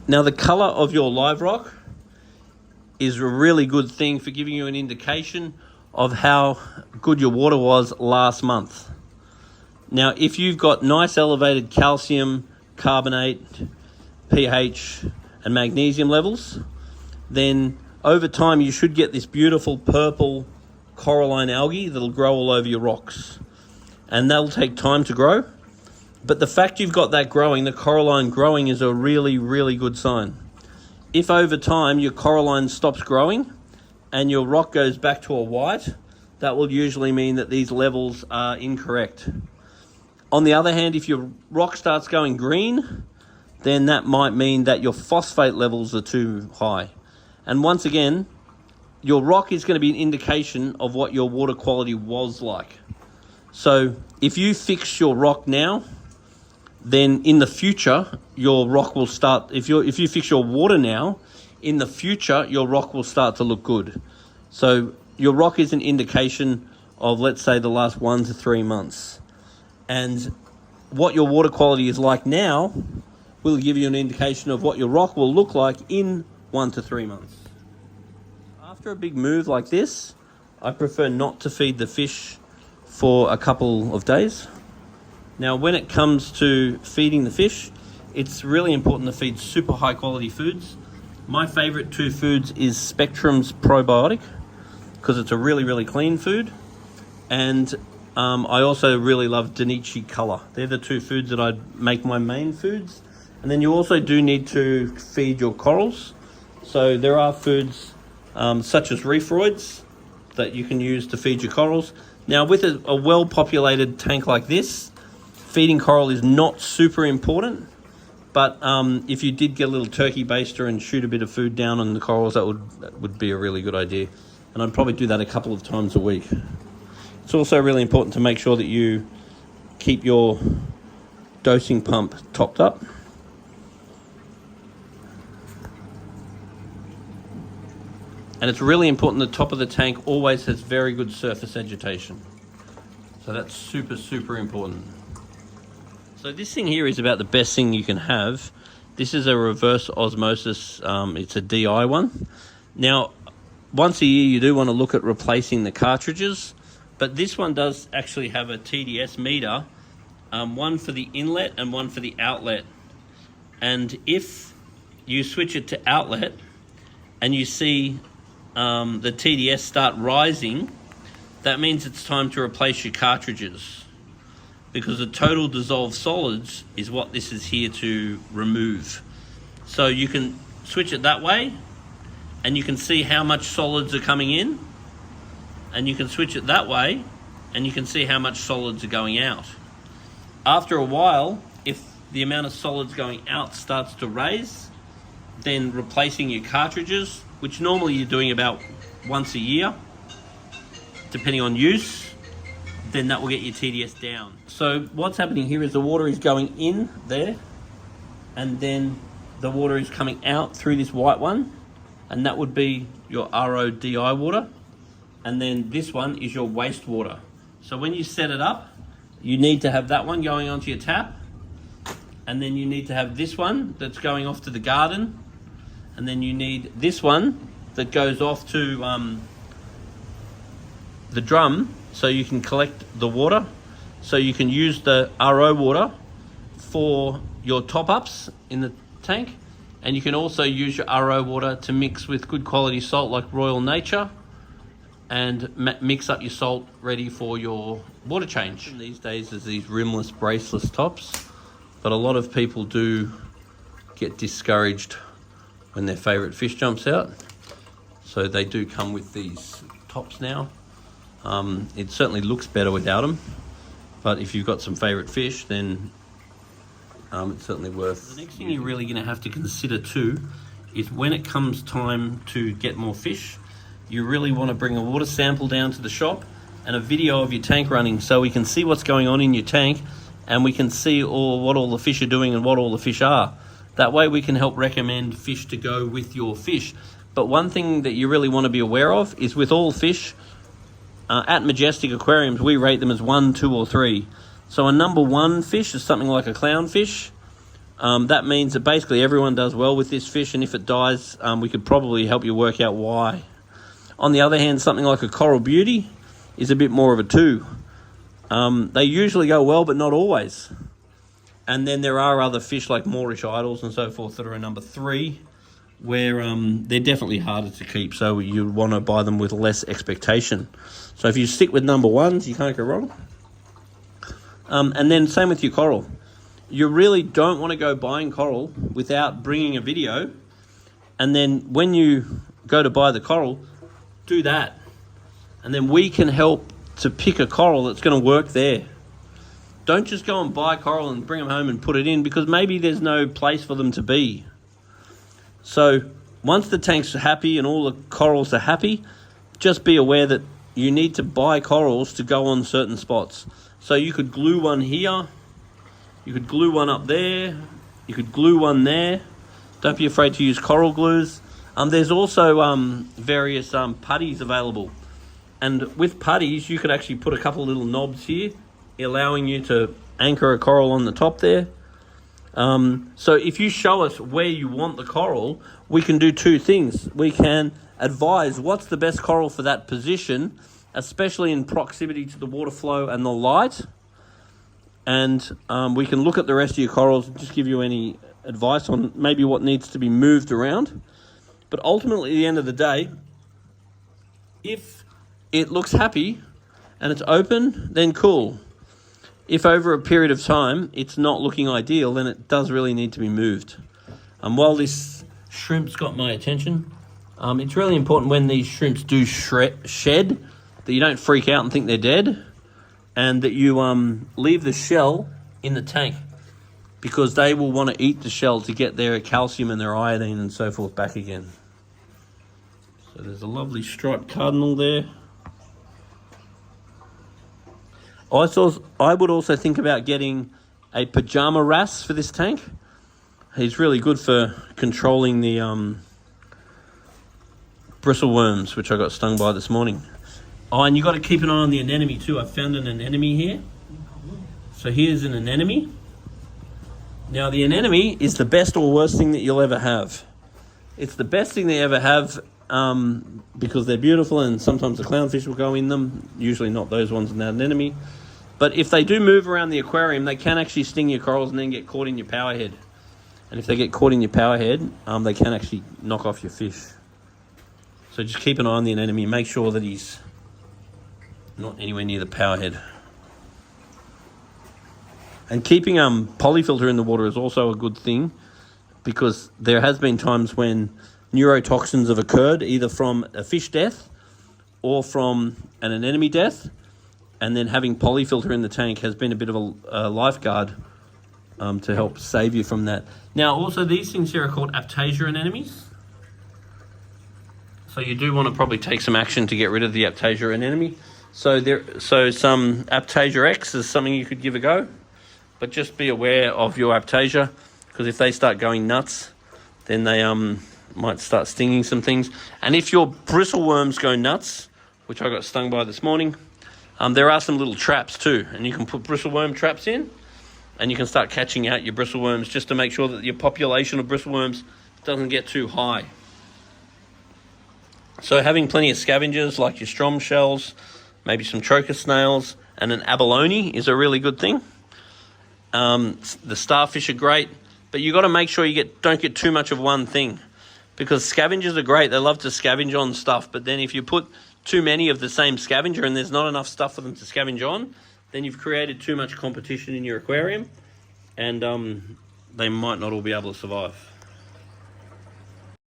Now the colour of your live rock is a really good thing for giving you an indication of how good your water was last month. Now, if you've got nice elevated calcium, carbonate, pH, and magnesium levels, then over time you should get this beautiful purple coralline algae that'll grow all over your rocks. And that'll take time to grow. But the fact you've got that growing, the coralline growing, is a really, really good sign. If over time your coralline stops growing and your rock goes back to a white, that will usually mean that these levels are incorrect. On the other hand, if your rock starts going green, then that might mean that your phosphate levels are too high. And once again, your rock is going to be an indication of what your water quality was like. So if you fix your rock now, then in the future, your rock will start, if you fix your water now, in the future, your rock will start to look good. So your rock is an indication of, let's say, the last 1 to 3 months. And what your water quality is like now will give you an indication of what your rock will look like in 1 to 3 months. After a big move like this, I prefer not to feed the fish for a couple of days. Now, when it comes to feeding the fish, it's really important to feed super high quality foods. My favorite 2 foods is Spectrum's probiotic, because it's a really, really clean food. And I also really love Danichi Color. They're the 2 foods that I'd make my main foods. And then you also do need to feed your corals. So there are foods such as Reef that you can use to feed your corals. Now, with a well-populated tank like this, feeding coral is not super important, but if you did get a little turkey baster and shoot a bit of food down on the corals, that would be a really good idea. And I'd probably do that a couple of times a week. It's also really important to make sure that you keep your dosing pump topped up. And it's really important the top of the tank always has very good surface agitation. So that's super, super important. So this thing here is about the best thing you can have. This is a reverse osmosis, it's a DI one. Now, once a year you do want to look at replacing the cartridges, but this one does actually have a TDS meter, one for the inlet and one for the outlet. And if you switch it to outlet and you see the TDS start rising, that means it's time to replace your cartridges, because the total dissolved solids is what this is here to remove. So you can switch it that way and you can see how much solids are coming in, and you can switch it that way and you can see how much solids are going out. After a while, if the amount of solids going out starts to raise, then replacing your cartridges, which normally you're doing about once a year, depending on use, then that will get your TDS down. So what's happening here is the water is going in there, and then the water is coming out through this white one, and that would be your RODI water, and then this one is your wastewater. So when you set it up, you need to have that one going onto your tap, and then you need to have this one that's going off to the garden, and then you need this one that goes off to the drum, so you can collect the water, so you can use the RO water for your top-ups in the tank, and you can also use your RO water to mix with good quality salt like Royal Nature, and mix up your salt ready for your water change. And these days there's these rimless, braceless tops, but a lot of people do get discouraged when their favourite fish jumps out, so they do come with these tops now. It certainly looks better without them, but if you've got some favourite fish, then it's certainly worth. The next thing you're really going to have to consider too is when it comes time to get more fish, you really want to bring a water sample down to the shop and a video of your tank running, so we can see what's going on in your tank, and we can see what all the fish are doing and what all the fish are. That way we can help recommend fish to go with your fish. But one thing that you really want to be aware of is with all fish, at Majestic Aquariums, we rate them as 1, 2, or 3. So a number 1 fish is something like a clownfish. That means that basically everyone does well with this fish, and if it dies, we could probably help you work out why. On the other hand, something like a coral beauty is a bit more of a 2. They usually go well, but not always. And then there are other fish like Moorish idols and so forth that are a number 3, where they're definitely harder to keep, so you want to buy them with less expectation. So if you stick with number 1s, you can't go wrong. And then same with your coral. You really don't want to go buying coral without bringing a video, and then when you go to buy the coral, do that. And then we can help to pick a coral that's going to work there. Don't just go and buy coral and bring them home and put it in, because maybe there's no place for them to be. So once the tank's happy and all the corals are happy, just be aware that you need to buy corals to go on certain spots. So you could glue one here, you could glue one up there, you could glue one there. Don't be afraid to use coral glues. There's also various putties available. And with putties, you could actually put a couple of little knobs here, allowing you to anchor a coral on the top there. So if you show us where you want the coral, we can do 2 things. We can advise what's the best coral for that position, especially in proximity to the water flow and the light. And we can look at the rest of your corals and just give you any advice on maybe what needs to be moved around. But ultimately, at the end of the day, if it looks happy and it's open, then cool. If over a period of time it's not looking ideal, then it does really need to be moved. While this shrimp's got my attention, it's really important when these shrimps do shed that you don't freak out and think they're dead, and that you leave the shell in the tank, because they will want to eat the shell to get their calcium and their iodine and so forth back again. So there's a lovely striped cardinal there. I would also think about getting a pajama wrasse for this tank. He's really good for controlling the bristleworms, which I got stung by this morning. Oh, and you got to keep an eye on the anemone too. I found an anemone here. So here's an anemone. Now the anemone is the best or worst thing that you'll ever have. It's the best thing they ever have because they're beautiful, and sometimes the clownfish will go in them. Usually not those ones in that anemone. But if they do move around the aquarium, they can actually sting your corals and then get caught in your power head. And if they get caught in your power head, they can actually knock off your fish. So just keep an eye on the anemone. Make sure that he's not anywhere near the power head. And keeping polyfilter in the water is also a good thing, because there has been times when neurotoxins have occurred, either from a fish death or from an anemone death, and then having polyfilter in the tank has been a bit of a lifeguard to help save you from that. Now, also these things here are called Aiptasia anemones. So you do want to probably take some action to get rid of the Aiptasia anemone. So some Aiptasia X is something you could give a go, but just be aware of your Aiptasia, because if they start going nuts, then they might start stinging some things. And if your bristleworms go nuts, which I got stung by this morning, there are some little traps too, and you can put bristleworm traps in, and you can start catching out your bristleworms just to make sure that your population of bristleworms doesn't get too high. So having plenty of scavengers like your strom shells, maybe some trochus snails, and an abalone is a really good thing. The starfish are great, but you got to make sure you don't get too much of one thing, because scavengers are great. They love to scavenge on stuff, but then if you put too many of the same scavenger and there's not enough stuff for them to scavenge on, then you've created too much competition in your aquarium, and they might not all be able to survive.